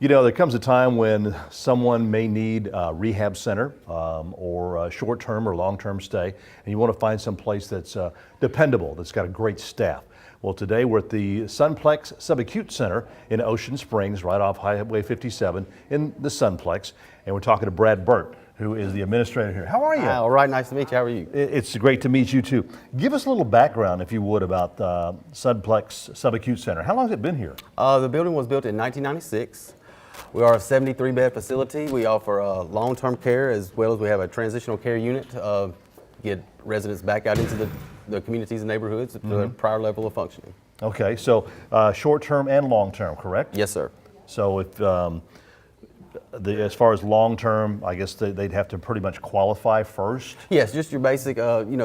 You know, there comes a time when someone may need a rehab center or a short-term or long-term stay, and you want to find some place that's dependable, that's got a great staff. Well, today we're at the SunPlex Subacute Center in Ocean Springs, right off Highway 57 in the SunPlex, and we're talking to Brad Burt, who is the administrator here. How are you? All right, nice to meet you. How are you? It's great to meet you too. Give us a little background, if you would, about SunPlex Subacute Center. How long has it been here? The building was built in 1996. We are a 73-bed facility. We offer long-term care as well as we have a transitional care unit to get residents back out into the communities and neighborhoods to their prior level of functioning. Okay, so short-term and long-term, correct? Yes, sir. So if as far as long-term, I guess they'd have to pretty much qualify first? Yes, just your basic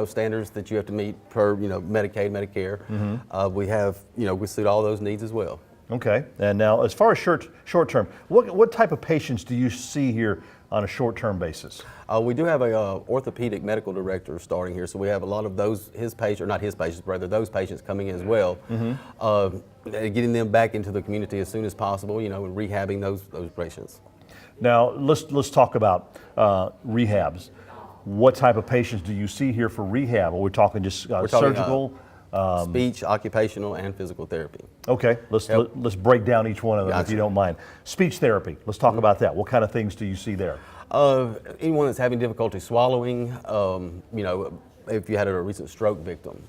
standards that you have to meet per Medicaid, Medicare. We have we suit all those needs as well. Okay, and now as far as short-term, what type of patients do you see here on a short-term basis? We do have a orthopedic medical director starting here, so we have a lot of those those patients coming in as well, getting them back into the community as soon as possible, and rehabbing those patients. Now let's talk about rehabs. What type of patients do you see here for rehab? Are we talking just surgical? Speech, occupational, and physical therapy. Okay, let's break down each one of them if you don't mind. Speech therapy, let's talk about that. What kind of things do you see there? Anyone that's having difficulty swallowing, if you had a recent stroke victim,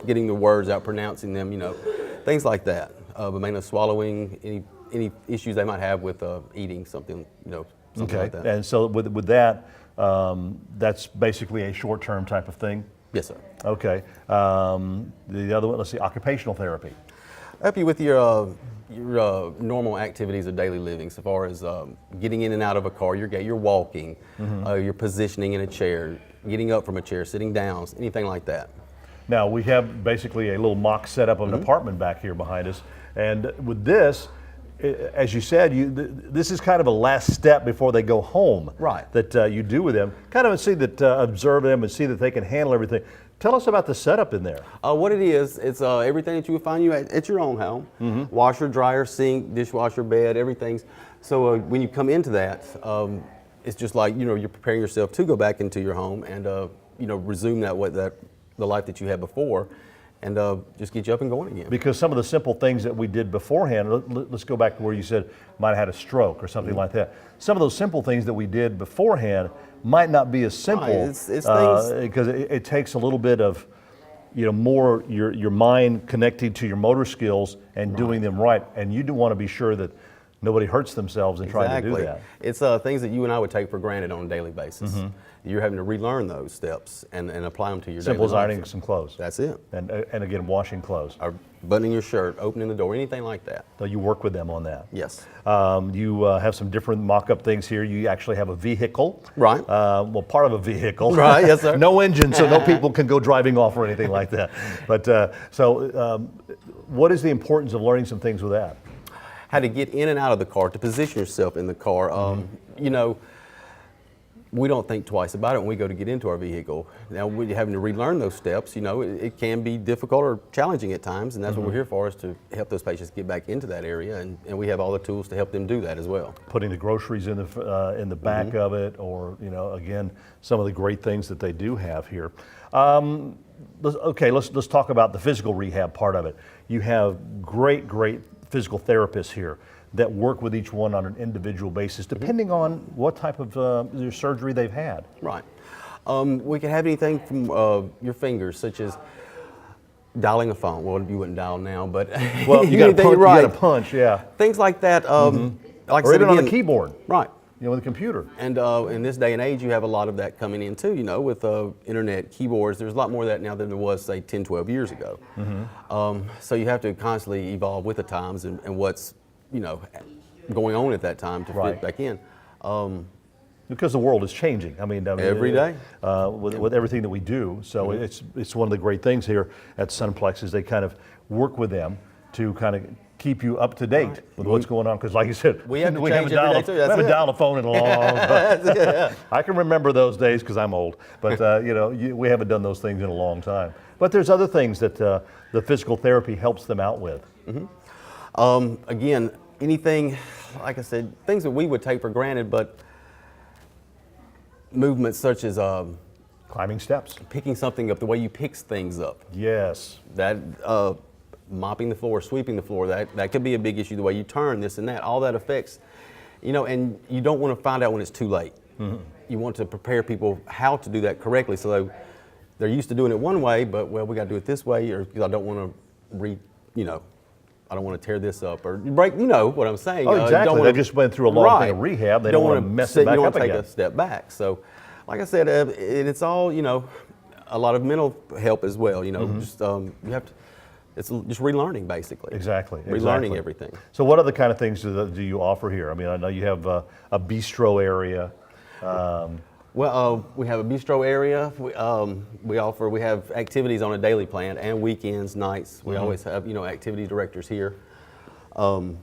getting the words out, pronouncing them, things like that. But mainly swallowing, any issues they might have with eating something, something like that. And so with that, that's basically a short-term type of thing? Yes, sir. Okay. The other one, let's see, occupational therapy. Help you with your normal activities of daily living, so far as getting in and out of a car, you're walking, you're positioning in a chair, getting up from a chair, sitting down, anything like that. Now we have basically a little mock setup of an apartment back here behind us, and with this, as you said, this is kind of a last step before they go home. Right. That you do with them, kind of see that, observe them and see that they can handle everything. Tell us about the setup in there. What it is, it's everything that you would find at your own home. Washer, dryer, sink, dishwasher, bed, everything's. So when you come into that, it's just like, you're preparing yourself to go back into your home and, resume the life that you had before. And just get you up and going again. Because some of the simple things that we did beforehand, let's go back to where you said might have had a stroke or something like that. Some of those simple things that we did beforehand might not be as simple because it takes a little bit of, more your mind connecting to your motor skills and doing them right. And you do want to be sure that nobody hurts themselves in trying to do that. It's things that you and I would take for granted on a daily basis. You're having to relearn those steps and apply them to your daily life. Simple as ironing some clothes. That's it. And again, washing clothes. Or buttoning your shirt, opening the door, anything like that. So you work with them on that? Yes. You have some different mock-up things here. You actually have a vehicle. Right. Well, part of a vehicle. Right, yes, sir. No engine, so no people can go driving off or anything like that. But what is the importance of learning some things with that? How to get in and out of the car, to position yourself in the car. We don't think twice about it when we go to get into our vehicle. Now, we're having to relearn those steps. It can be difficult or challenging at times, and that's what we're here for, is to help those patients get back into that area, and we have all the tools to help them do that as well. Putting the groceries in the back of it, or again, some of the great things that they do have here. Let's talk about the physical rehab part of it. You have great physical therapists here that work with each one on an individual basis, depending on what type of surgery they've had. Right. We can have anything from your fingers, such as dialing a phone. Well, you wouldn't dial now, but well, you got to punch, yeah. Things like that. Like or even on a keyboard. Right. With a computer. And in this day and age, you have a lot of that coming in too, with internet keyboards. There's a lot more of that now than there was, say, 10, 12 years ago. So you have to constantly evolve with the times and what's, going on at that time to fit back in. Because the world is changing. I mean every day. With everything that we do. So it's one of the great things here at SunPlex is they kind of work with them to kind of keep you up to date with what's going on. Because like you said, we haven't dialed a phone in a long time. I can remember those days because I'm old. But we haven't done those things in a long time. But there's other things that the physical therapy helps them out with. Again, anything like I said, things that we would take for granted, but movements such as climbing steps, picking something up, the way you pick things up. Yes. That mopping the floor, sweeping the floor, that could be a big issue. The way you turn this and that, all that affects, you know, and you don't want to find out when it's too late. You want to prepare people how to do that correctly, so they're used to doing it one way, but well, we got to do it this way, or because I don't want to I don't want to tear this up or break. You know what I'm saying? Oh, exactly. They've just went through a long thing of rehab. They don't want to mess it back up again. You don't want to take a step back. So, like I said, it's all, you know, a lot of mental help as well. You know, just you have to. It's just relearning, basically. Exactly. Relearning everything. So what other kind of things do you offer here? I mean, I know you have a bistro area. Well, we have a bistro area. We have activities on a daily plan and weekends, nights. We always have, you know, activity directors here. Kind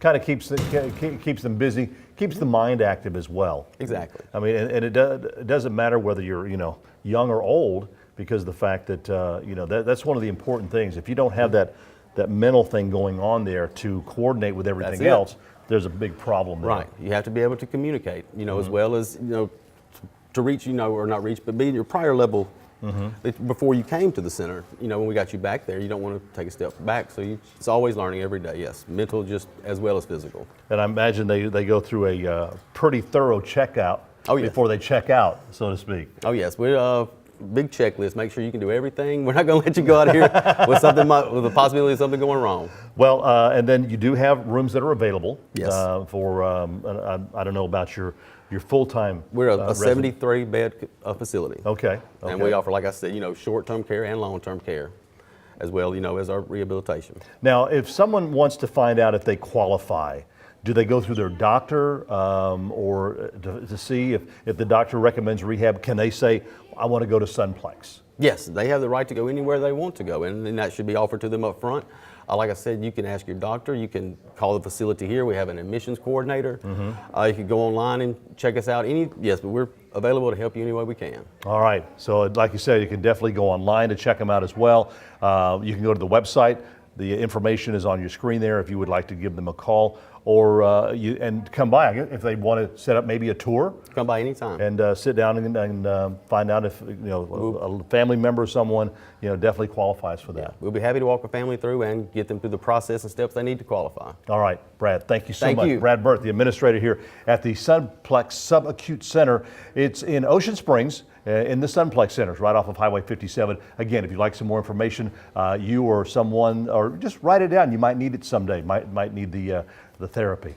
of keeps them busy, keeps the mind active as well. Exactly. I mean, and it doesn't matter whether you're, you know, young or old, because of the fact that you know, that's one of the important things. If you don't have that mental thing going on there to coordinate with everything else, there's a big problem there. Right. You have to be able to communicate, you know, as well as, you know, to reach, you know, or not reach, but be your prior level before you came to the center. You know, when we got you back there, you don't want to take a step back. So it's always learning every day, yes. Mental just as well as physical. And I imagine they go through a pretty thorough checkout before they check out, so to speak. Oh, yes. We're big checklist. Make sure you can do everything. We're not going to let you go out of here with something with the possibility of something going wrong. Well, and then you do have rooms that are available. Yes. For I don't know about your full-time. We're a 73-bed facility. Okay. And we offer, like I said, you know, short-term care and long-term care, as well, you know, as our rehabilitation. Now, if someone wants to find out if they qualify, do they go through their doctor or to see if the doctor recommends rehab? Can they say, I want to go to SunPlex? Yes, they have the right to go anywhere they want to go, and that should be offered to them up front. Like I said, you can ask your doctor. You can call the facility here. We have an admissions coordinator. You can go online and check us out. Yes, but we're available to help you any way we can. All right. So like you said, you can definitely go online to check them out as well. You can go to the website. The information is on your screen there if you would like to give them a call, or and come by if they want to set up maybe a tour. Come by anytime and sit down and find out if, you know, a family member or someone, you know, definitely qualifies for that. Yeah, we'll be happy to walk a family through and get them through the process and steps they need to qualify. All right, Brad, thank you so much. Thank you. Brad Burt, the administrator here at the SunPlex Subacute Center. It's in Ocean Springs, in the SunPlex Centers, right off of Highway 57. Again, if you'd like some more information, you or someone, or just write it down. You might need it someday. Might need the therapy.